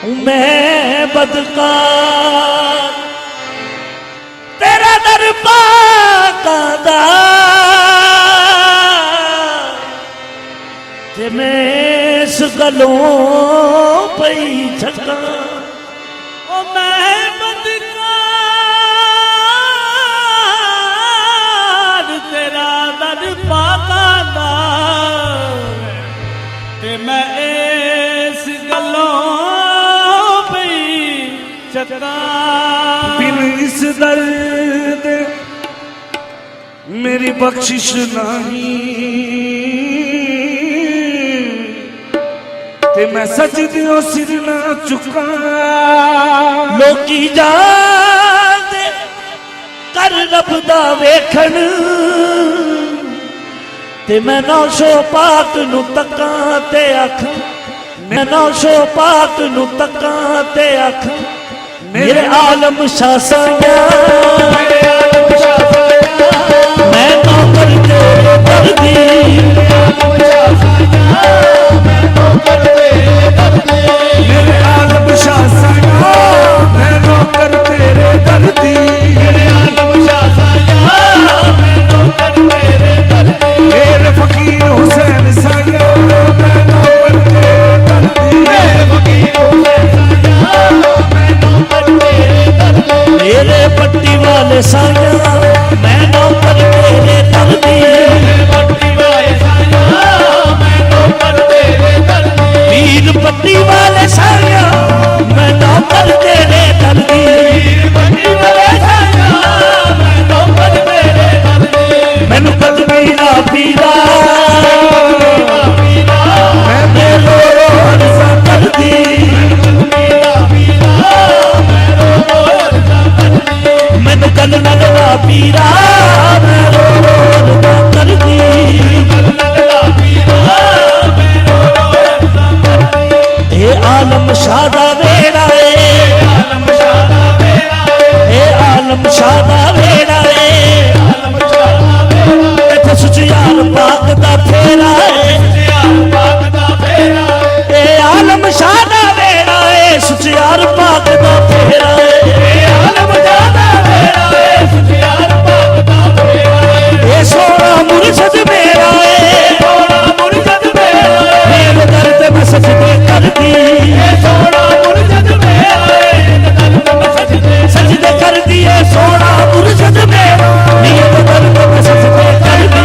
मैं बदकार तेरा दर पाका ते मैं इस गलों पई छका ओ मैं बदकार तेरा दर पाका ते मैं इस गलों बिन इस दर्द मेरी बख्शिश नहीं ते मैं सजदियों सिर ना चुका लोकी जान कर रब दा वेखण ते मैं नौशो पाक नू तकां ते अख मैं नौशो पाक नू तकां ते अख मेरे आलम शाह साया मैं नौकर तेरे दर्दी मेरे आलम शाह साया मैं नौकर तेरे दर्दी मेरे फकीर हुसैन साया मैं नौकर तेरे दर्दी मेरे पट्टी वाले साया मैं नौकर तेरे दर्दी पीर पट्टी वाले साया मैं नौकर तेरे दर्दी मैनू कदमी ना पीरा मैं मेरे अर्ज़ा करदी मैनू गल लगवा पीरा मैं रोज़ा करदी ए आलम शाह दा वेड़ा ए आलम शाह दा वेड़ा इत्थे सुचियार पाक दा फेरा ए आलम शाह दा वेड़ा सुचियार पाक दा फेरा सोना मुर्शद मेरा मेरे दर्द में सजदे करदी सजदे कर दिए सोना मुर्शद मेरा मेरे दर्द में सजदे करदी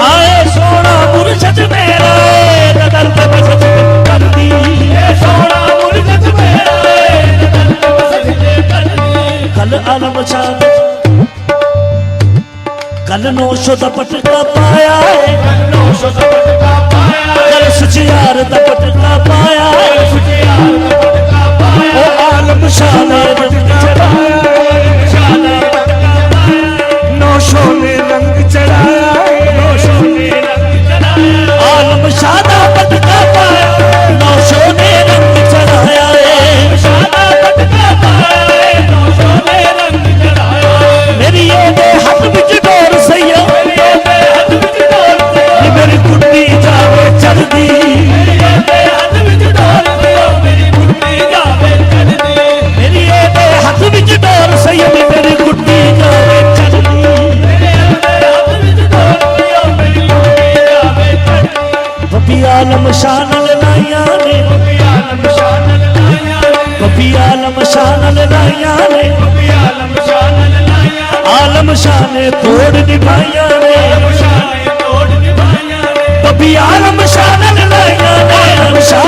आए सोना मुर्शद मेरा दर्द में सजदे करदी कल आलम शाह कल नौशो दा पटका पाया कल सुचियार दा पटका पाया ओ आलम शाह ने नौशो ने रंग चढ़ाया आलम शाह दा पटका पाया नौशो ने रंग चढ़ाया मेरी हाथ विच डोर सैया मेरी गुड्डी जावे चलदी मेरी हाथ विच डोर सैया मेरी गुड्डी जावे चलदी बबी आलम शाह नाल लाइयां ने बबी आलम शाह नाल लाइयां ने आलम शाह ने तोड़ निभाइया ने बबी आलम शाह नाल लाइयां ने आलम शाह